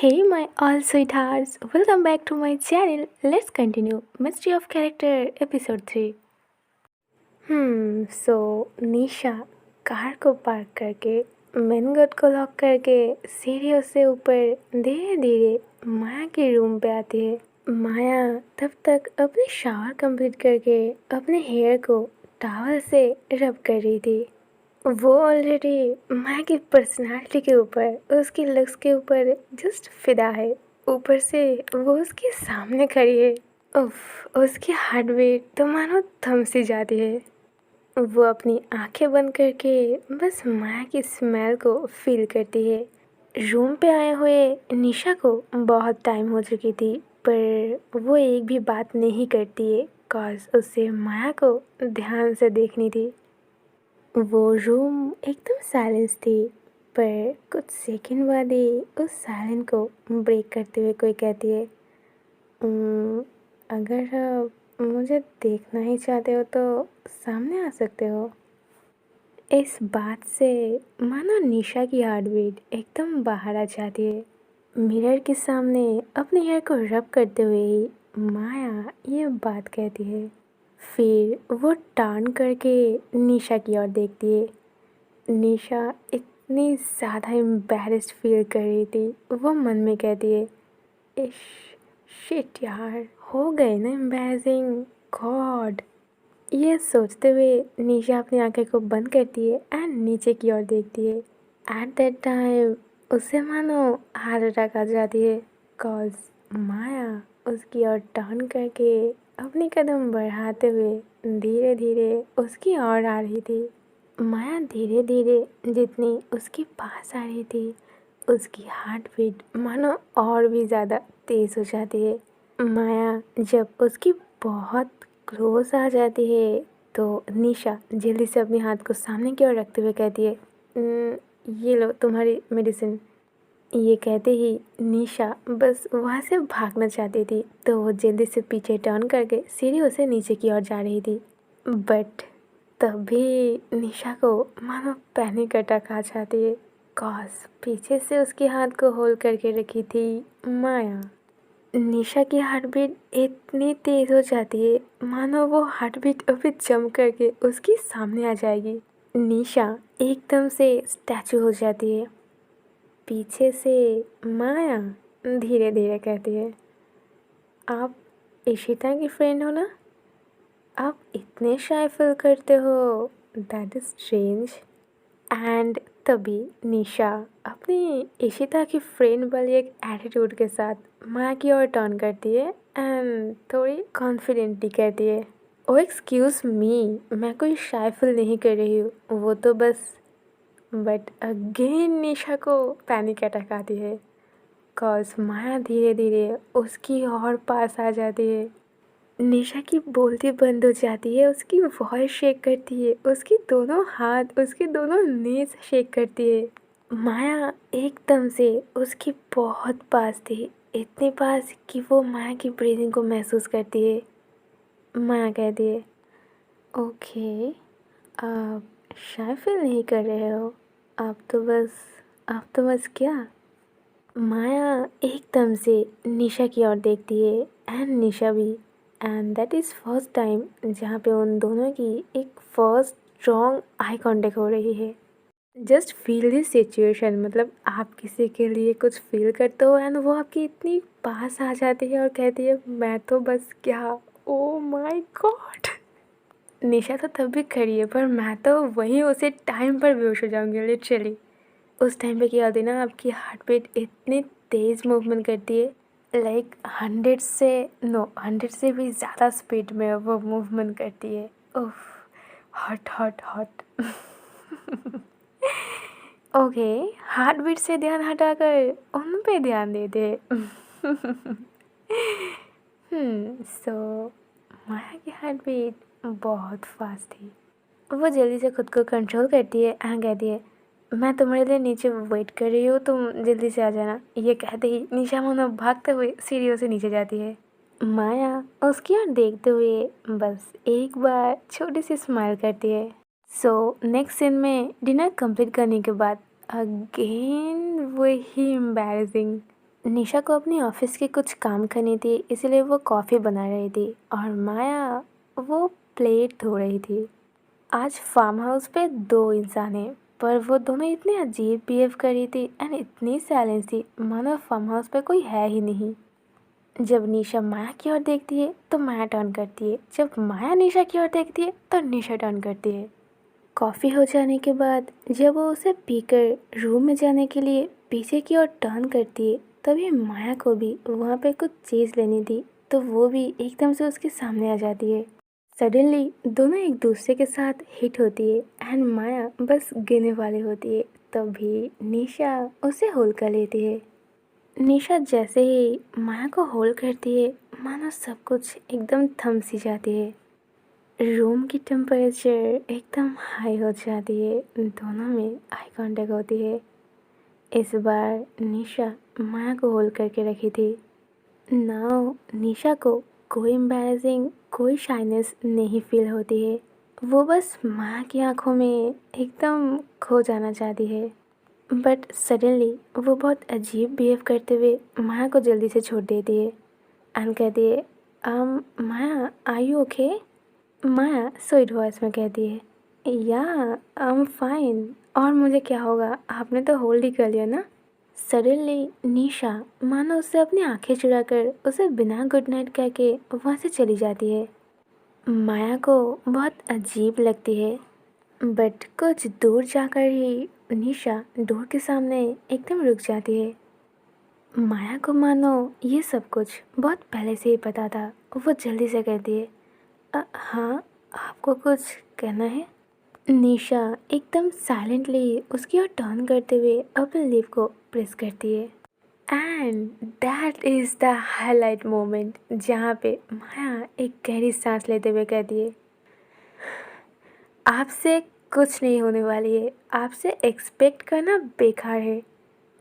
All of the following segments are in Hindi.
Hey, my all sweethearts, welcome back to my channel. Let's continue Mystery of Character episode 3. Nisha car को पार्क करके मेन गेट को लॉक करके सीढ़ियों से ऊपर धीरे धीरे माया के रूम पे आती है। माया तब तक अपनी शावर कंप्लीट करके अपने हेयर को टॉवल से रब कर रही थी। वो ऑलरेडी माया की पर्सनालिटी के ऊपर, उसकी लुक्स के ऊपर जस्ट फिदा है। ऊपर से वो उसके सामने खड़ी है। उफ, उसकी हार्ट बीट तो मानो थम सी जाती है। वो अपनी आंखें बंद करके बस माया की स्मेल को फील करती है। रूम पे आए हुए निशा को बहुत टाइम हो चुकी थी, पर वो एक भी बात नहीं करती है कॉज उसे माया को ध्यान से देखनी थी। वो रूम एकदम साइलेंस थी, पर कुछ सेकंड बाद ही उस साइलेंस को ब्रेक करते हुए कोई कहती है, अगर आप मुझे देखना ही चाहते हो तो सामने आ सकते हो। इस बात से मानो निशा की हार्ट बीट एकदम बाहर आ जाती है। मिरर के सामने अपने हेयर को रब करते हुए ही माया ये बात कहती है। फिर वो टर्न करके निशा की ओर देखती है। निशा इतनी ज़्यादा एम्बैरेस्ड फील कर रही थी। वो मन में कहती है, इश शिट यार, हो गए ना एम्बैरेसिंग, गॉड। ये सोचते हुए निशा अपनी आंखें को बंद करती है एंड नीचे की ओर देखती है। एट दैट टाइम उसे मानो हार्ट अटैक आ जाती है कॉज माया उसकी ओर टर्न करके अपनी कदम बढ़ाते हुए धीरे धीरे उसकी ओर आ रही थी। माया धीरे धीरे जितनी उसके पास आ रही थी, उसकी हार्ट बीट मानो और भी ज़्यादा तेज़ हो जाती है। माया जब उसकी बहुत क्लोज आ जाती है तो निशा जल्दी से अपने हाथ को सामने की ओर रखते हुए कहती है, ये लो तुम्हारी मेडिसिन। ये कहते ही निशा बस वहाँ से भागना चाहती थी, तो वो जल्दी से पीछे टर्न करके सीढ़ियों से नीचे की ओर जा रही थी। बट तभी निशा को मानो पैनिक अटैक आ जाती है कॉज पीछे से उसके हाथ को होल्ड करके रखी थी माया। निशा की हार्ट बीट इतनी तेज़ हो जाती है मानो वो हार्ट बीट अभी जंप करके उसके सामने आ जाएगी। निशा एकदम से स्टैचू हो जाती है। पीछे से माया धीरे धीरे कहती है, आप इशिता की फ्रेंड हो ना? आप इतने शाय फील करते हो, दैट इज स्ट्रेंज। एंड तभी निशा अपनी इशिता की फ्रेंड वाली एक एटीट्यूड के साथ माया की ओर टर्न करती है एंड थोड़ी कॉन्फिडेंटली कहती है, ओ एक्सक्यूज़ मी, मैं कोई शाय फील नहीं कर रही हूँ, वो तो बस। बट अगेन निशा को पैनिक अटैक आती है कॉज माया धीरे धीरे उसकी और पास आ जाती है। निशा की बोलती बंद हो जाती है, उसकी वॉइस शेक करती है, उसकी दोनों हाथ, उसके दोनों नीज शेक करती है। माया एकदम से उसकी बहुत पास थी, इतने पास कि वो माया की ब्रीदिंग को महसूस करती है। माया कहती है, ओके, आप शायद फील नहीं कर रहे हो, आप तो बस क्या। माया एकदम से निशा की ओर देखती है एंड निशा भी। And that is first time जहाँ पे उन दोनों की एक फर्स्ट स्ट्रॉन्ग आई कांटेक्ट हो रही है। जस्ट फील दिस सिचुएशन, मतलब आप किसी के लिए कुछ फील करते हो एंड वो आपकी इतनी पास आ जाती है और कहती है, मैं तो बस क्या। Oh my God. निशा तो तब भी खड़ी है, पर मैं तो वहीं उसी टाइम पर बेहोश हो जाऊंगी लिटरली। उस टाइम पे क्या होती है ना, आपकी हार्ट बीट इतनी तेज़ मूवमेंट करती है, लाइक 100 से भी ज़्यादा स्पीड में वो मूवमेंट करती है। उफ, hot hot hot. Okay, heartbeat से ध्यान हटाकर उन पे ध्यान दे दे। सो माया की हार्ट बीट बहुत फास्ट थी। वो जल्दी से खुद को कंट्रोल करती है एंड कहती है, मैं तुम्हारे लिए नीचे वेट कर रही हूँ, तुम जल्दी से आ जाना। ये कहते ही निशा मानो भागते हुए सीढ़ियों से नीचे जाती है। माया उसकी ओर देखते हुए बस एक बार छोटी सी स्माइल करती है। सो नेक्स्ट सीन में डिनर कंप्लीट करने के बाद अगेन वही एम्बैरेसिंग निशा को अपनी ऑफिस के कुछ काम करनी थी, इसलिए वो कॉफ़ी बना रही थी और माया वो प्लेट धो रही थी। आज फार्म हाउस पे दो इंसान हैं, पर वो दोनों इतने अजीब बिहेव कर रही थी एंड इतनी साइलेंस थी मानो फार्म हाउस पे कोई है ही नहीं। जब निशा माया की ओर देखती है तो माया टर्न करती है, जब माया निशा की ओर देखती है तो निशा टर्न करती है। कॉफ़ी हो जाने के बाद जब वो उसे पीकर रूम में जाने के लिए पीछे की ओर टर्न करती है, तभी माया को भी वहाँ पे कुछ चीज़ लेनी थी, तो वो भी एकदम से उसके सामने आ जाती है। सडनली दोनों एक दूसरे के साथ हिट होती है एंड माया बस गिरने वाली होती है, तभी निशा उसे होल्ड कर लेती है। निशा जैसे ही माया को होल्ड करती है, मानो सब कुछ एकदम थम सी जाती है। रूम की टेम्परेचर एकदम हाई हो जाती है, दोनों में आई कांटेक्ट होती है। इस बार निशा माया को होल्ड करके रखी थी। नाउ निशा को कोई एम्बैरेसिंग, कोई शाइनेस नहीं फील होती है। वो बस माया की आंखों में एकदम खो जाना चाहती है। बट सडनली वो बहुत अजीब बिहेव करते हुए माया को जल्दी से छोड़ देती है एंड कहती है, Maya are you okay? Maya sweet voice में कहती है, या आई एम फाइन, और मुझे क्या होगा, आपने तो होल्ड ही कर लिया ना। सडनली निशा मानो उससे अपनी आंखें चुराकर उसे बिना गुड नाइट कह के वहाँ से चली जाती है। माया को बहुत अजीब लगती है, बट कुछ दूर जाकर ही निशा डोर के सामने एकदम रुक जाती है। माया को मानो ये सब कुछ बहुत पहले से ही पता था। वो जल्दी से कहती है, हाँ, आपको कुछ कहना है? निशा एकदम साइलेंटली उसकी ओर टर्न करते हुए अपने लिप को प्रेस करती है and that is the highlight moment, जहाँ पे माया एक गहरी सांस लेते हुए कहती है, आपसे कुछ नहीं होने वाली है, आपसे एक्सपेक्ट करना बेकार है।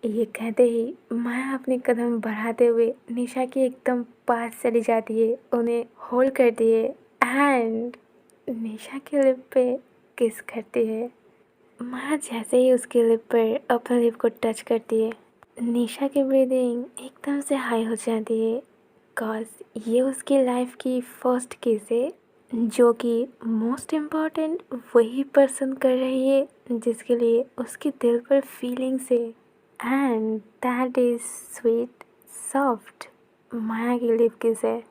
ये कहते ही माया अपने कदम बढ़ाते हुए निशा के एकदम पास चली जाती है, उन्हें होल्ड करती है एंड निशा के लिप पे किस करती है। माया जैसे ही उसके लिप पर अपने लिप को टच करती है, निशा की ब्रीदिंग एकदम से हाई हो जाती है, कॉज ये उसकी लाइफ की फर्स्ट किस है, जो कि मोस्ट इम्पॉर्टेंट वही पर्सन कर रही है जिसके लिए उसके दिल पर फीलिंग्स है, and that is sweet soft Maya की लिप किस है।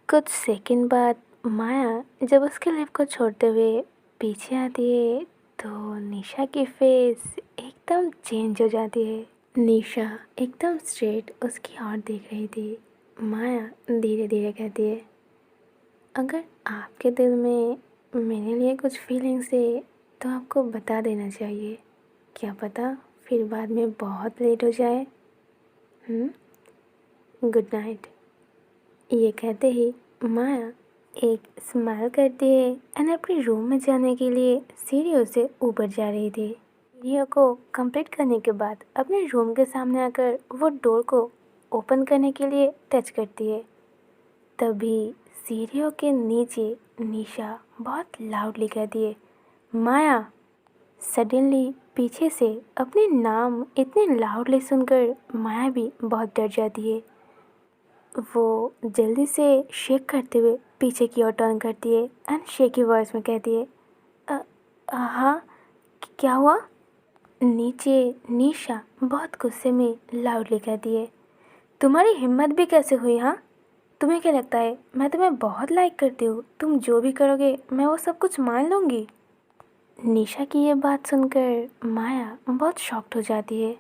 कुछ सेकंड बाद माया जब उसके लिप को छोड़ते हुए पीछे आती है, तो निशा की फेस एकदम चेंज हो जाती है। निशा एकदम स्ट्रेट उसकी ओर देख रही थी। माया धीरे धीरे कहती है, अगर आपके दिल में मेरे लिए कुछ फीलिंग्स है तो आपको बता देना चाहिए, क्या पता फिर बाद में बहुत लेट हो जाए। Good night. ये कहते ही माया एक स्माइल करती है एंड अपने रूम में जाने के लिए सीढ़ियों से ऊपर जा रही थी। सीढ़ियों को कंप्लीट करने के बाद अपने रूम के सामने आकर वो डोर को ओपन करने के लिए टच करती है, तभी सीढ़ियों के नीचे निशा बहुत लाउडली कहती है, माया। सडनली पीछे से अपने नाम इतने लाउडली सुनकर माया भी बहुत डर जाती है। वो जल्दी से शेक करते हुए पीछे की ओर टर्न करती है एंड शेकी वॉइस में कहती है, हाँ, क्या हुआ? नीचे निशा बहुत गुस्से में लाउडली कहती है, तुम्हारी हिम्मत भी कैसे हुई? हाँ, तुम्हें क्या लगता है मैं तुम्हें बहुत लाइक करती हूँ? तुम जो भी करोगे मैं वो सब कुछ मान लूँगी। निशा की ये बात सुनकर माया बहुत शॉक्ड हो जाती है।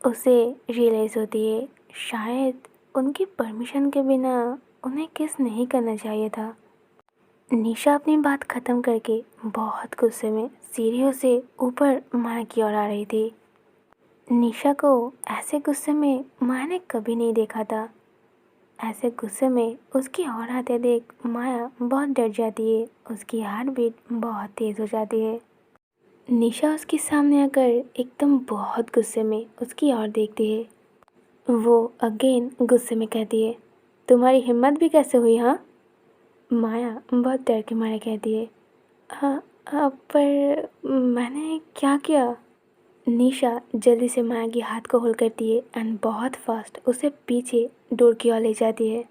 उसे रियलाइज़ होती है शायद उनकी परमिशन के बिना उन्हें किस नहीं करना चाहिए था। निशा अपनी बात ख़त्म करके बहुत गुस्से में सीढ़ियों से ऊपर माया की ओर आ रही थी। निशा को ऐसे गुस्से में माया ने कभी नहीं देखा था। ऐसे गुस्से में उसकी ओर आते देख माया बहुत डर जाती है, उसकी हार्ट बीट बहुत तेज़ हो जाती है। निशा उसके सामने आकर एकदम बहुत गुस्से में उसकी ओर देखती है। वो अगेन गुस्से में कहती है, तुम्हारी हिम्मत भी कैसे हुई? हाँ। माया बहुत डर के मारे कहती है, हाँ, पर मैंने क्या किया? निशा जल्दी से माया की हाथ को होल्ड करती है एंड बहुत फास्ट उसे पीछे डोर की ओर ले जाती है।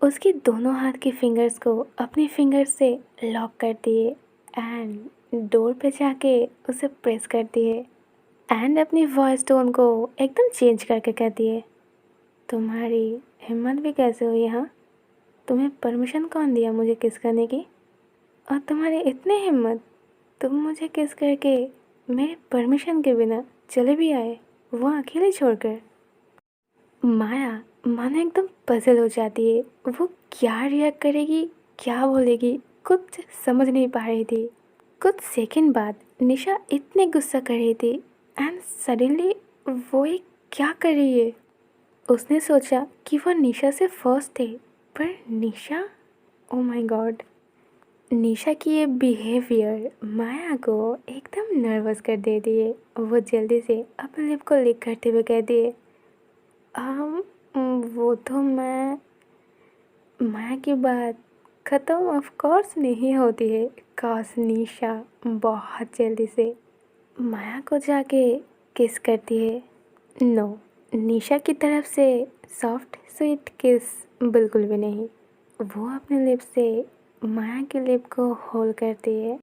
उसके दोनों हाथ की फिंगर्स को अपनी फिंगर्स से लॉक करती है एंड डोर पे जाके उसे प्रेस करती है एंड अपनी वॉइस टोन को एकदम चेंज करके कहती है, तुम्हारी हिम्मत भी कैसे हुई? हाँ, तुम्हें परमिशन कौन दिया मुझे किस करने की? और तुम्हारी इतनी हिम्मत, तुम मुझे किस करके मेरे परमिशन के बिना चले भी आए, वो अकेले छोड़कर। माया मानो एकदम पजल हो जाती है। वो क्या रिएक्ट करेगी, क्या बोलेगी, कुछ समझ नहीं पा रही थी। कुछ सेकंड बाद निशा इतने गुस्सा कर रही थी एंड सडनली वो एक क्या कर रही है। उसने सोचा कि वो निशा से फर्स्ट थे, पर निशा, ओ माय गॉड। निशा की ये बिहेवियर माया को एकदम नर्वस कर देती है। वो जल्दी से अपने लिप को लिक करते हुए कहती है, हम वो तो मैं, माया की बात ख़त्म ऑफ कोर्स नहीं होती है। कॉस निशा बहुत जल्दी से माया को जाके किस करती है। नो, निशा की तरफ से सॉफ्ट स्वीट किस बिल्कुल भी नहीं। वो अपने लिप से माया के लिप को होल्ड करती है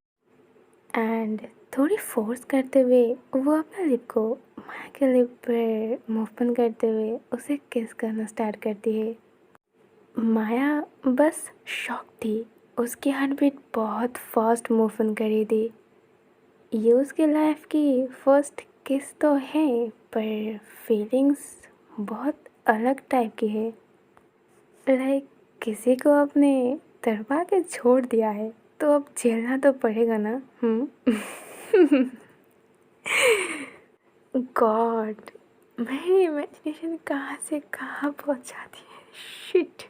एंड थोड़ी फोर्स करते हुए वो अपने लिप को माया के लिप पर मूवमेंट करते हुए उसे किस करना स्टार्ट करती है। माया बस शॉक थी। उसकी हार्ट बीट बहुत फास्ट मूवमेंट कर रही थी। ये उसकी लाइफ की फर्स्ट किस तो है, पर फीलिंग्स बहुत अलग टाइप की है। लाइक किसी को अपने तरफा के छोड़ दिया है तो अब झेलना तो पड़ेगा ना। गॉड, मेरी इमेजिनेशन कहाँ से कहाँ पहुँच जाती है। शिट।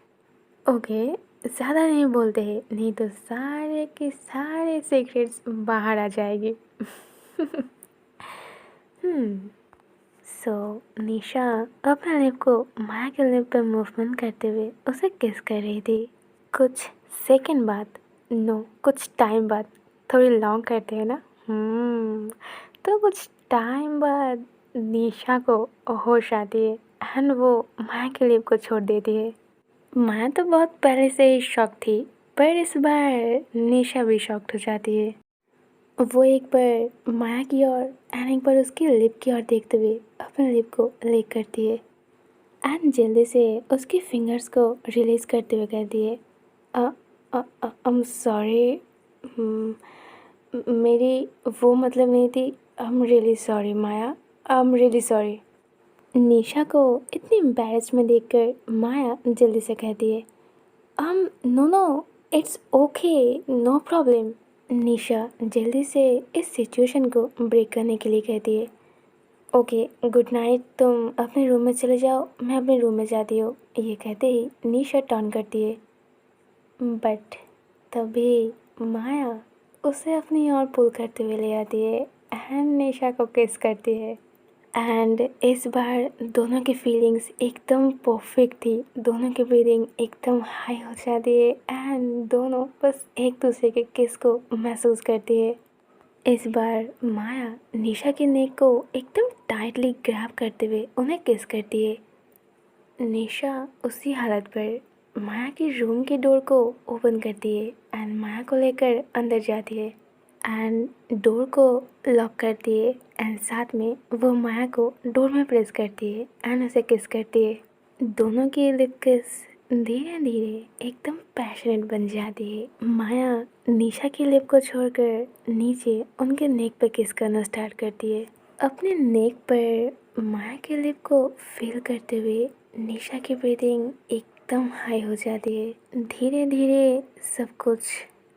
ओके, ज़्यादा नहीं बोलते हैं, नहीं तो सारे के सारे सीक्रेट्स बाहर आ जाएंगे। सो निशा अपने लिप को माया के लिप पर मूवमेंट करते हुए उसे किस कर रही थी। कुछ सेकंड बाद, नो कुछ टाइम बाद, थोड़ी लॉन्ग करते हैं ना। तो कुछ टाइम बाद निशा को होश आती है एंड वो माया के लिप को छोड़ देती है। माया तो बहुत पहले से ही शॉक थी, पर इस बार निशा भी शॉक्ड हो जाती है। वो एक बार माया की ओर एंड एक बार उसकी लिप की ओर देखते हुए अपने लिप को लिक करती है एंड जल्दी से उसकी फिंगर्स को रिलीज करते हुए कहती है, आई एम सॉरी, मेरी वो मतलब नहीं थी। I am really sorry Maya, I am really sorry. Nisha को इतनी एम्बैरेस्ड में देखकर माया जल्दी से कहती है, no no, it's okay, no problem. Nisha जल्दी से इस सिचुएशन को ब्रेक करने के लिए कहती है, ओके गुड नाइट, तुम अपने रूम में चले जाओ, मैं अपने रूम में जाती हूँ। ये कहते ही निशा टर्न करती है, बट तभी माया उसे अपनी ओर पुल करते हुए ले आती है एंड निशा को किस करती है। एंड इस बार दोनों की फीलिंग्स एकदम परफेक्ट थी। दोनों की ब्रीदिंग एकदम हाई हो जाती है एंड दोनों बस एक दूसरे के किस को महसूस करती है। इस बार माया निशा के नेक को एकदम टाइटली ग्रैब करते हुए उन्हें किस करती है। निशा उसी हालत पर माया की रूम की डोर को ओपन करती है एंड माया को लेकर अंदर जाती है एंड डोर को लॉक करती है एंड साथ में वो माया को डोर में प्रेस करती है एंड उसे किस करती है। दोनों की लिप किस धीरे धीरे एकदम पैशनेट बन जाती है। माया निशा की लिप को छोड़कर नीचे उनके नेक पर किस करना स्टार्ट करती है। अपने नेक पर माया के लिप को फील करते हुए निशा की ब्रीदिंग एकदम हाई हो जाती है। धीरे धीरे सब कुछ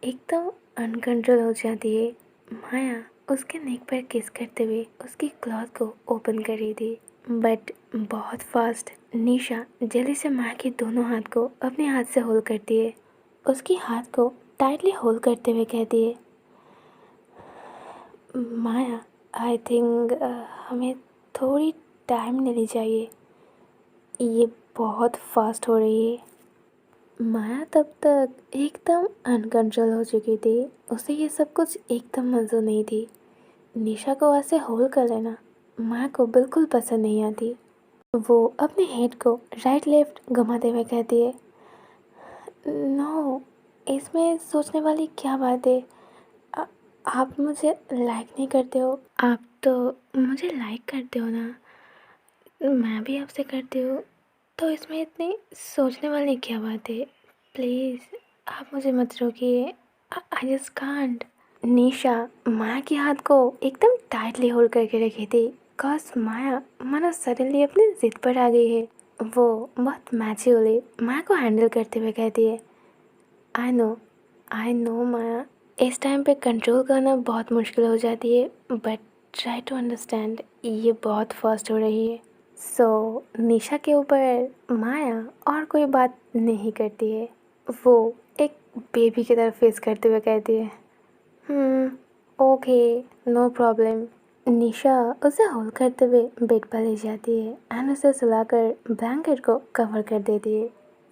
एकदम अनकंट्रोल हो जाती है। माया उसके नेक पर किस करते हुए उसकी क्लॉथ को ओपन कर रही थी, बट बहुत फास्ट निशा जल्दी से माया के दोनों हाथ को अपने हाथ से होल्ड करती है। उसकी हाथ को टाइटली होल्ड करते हुए कहती है, माया आई थिंक हमें थोड़ी टाइम लेनी चाहिए, ये बहुत फास्ट हो रही है। माया तब तक एकदम अनकंट्रोल हो चुकी थी। उसे ये सब कुछ एकदम मंजूर नहीं थी। निशा को ऐसे होल्ड कर लेना माया को बिल्कुल पसंद नहीं आती। वो अपने हेड को राइट लेफ्ट घुमाते हुए कहती है, नो, इसमें सोचने वाली क्या बात है। आ, आप मुझे लाइक नहीं करते हो। आप तो मुझे लाइक करते हो ना, मैं भी आपसे करती हूँ, तो इसमें इतनी सोचने वाली क्या बात है। प्लीज़ आप मुझे मत रोकिए, आई जस्ट कांट। निशा माया के हाथ को एकदम टाइटली होल्ड करके रखी थी, कॉज माया मानो सडनली अपनी जिद पर आ गई है। वो बहुत मैच्योरली माया को हैंडल करते हुए कहती है, आई नो माया, इस टाइम पे कंट्रोल करना बहुत मुश्किल हो जाती है, बट ट्राई टू अंडरस्टैंड, ये बहुत फास्ट हो रही है। सो निशा के ऊपर माया और कोई बात नहीं करती है। वो एक बेबी की तरफ फेस करते हुए कहती है, ओके, नो प्रॉब्लम। निशा उसे होल्ड करते हुए बेड पर ले जाती है एंड उसे सुलाकर ब्लैंकेट को कवर कर देती है।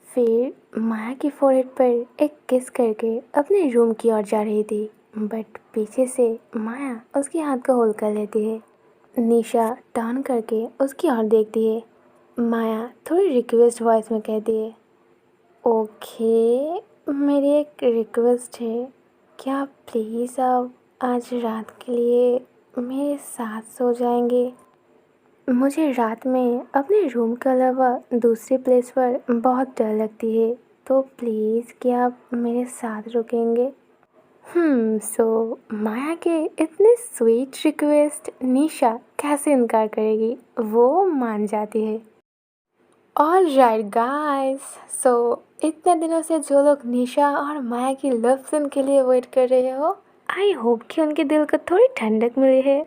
फिर माया की फोrehead पर एक किस करके अपने रूम की ओर जा रही थी, बट पीछे से माया उसके हाथ को होल्ड कर लेती है। निशा टर्न करके उसकी ओर देखती है। माया थोड़ी रिक्वेस्ट वॉइस में कहती है, ओके, मेरी एक रिक्वेस्ट है, क्या प्लीज़ आप आज रात के लिए मेरे साथ सो जाएंगे। मुझे रात में अपने रूम के अलावा दूसरी प्लेस पर बहुत डर लगती है, तो प्लीज़ क्या आप मेरे साथ रुकेंगे। सो माया के इतने स्वीट रिक्वेस्ट निशा कैसे इनकार करेगी, वो मान जाती है। ऑल राइट गाइस, सो इतने दिनों से जो लोग निशा और माया की लव सीन के लिए वेट कर रहे हो, आई होप कि उनके दिल को थोड़ी ठंडक मिली है।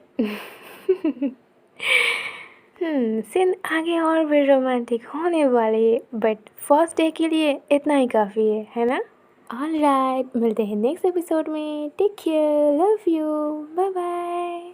सीन आगे और भी रोमांटिक होने वाले है, बट फर्स्ट डे के लिए इतना ही काफ़ी है ना। ऑल राइट, मिलते हैं नेक्स्ट एपिसोड में। Take care, love you, bye bye.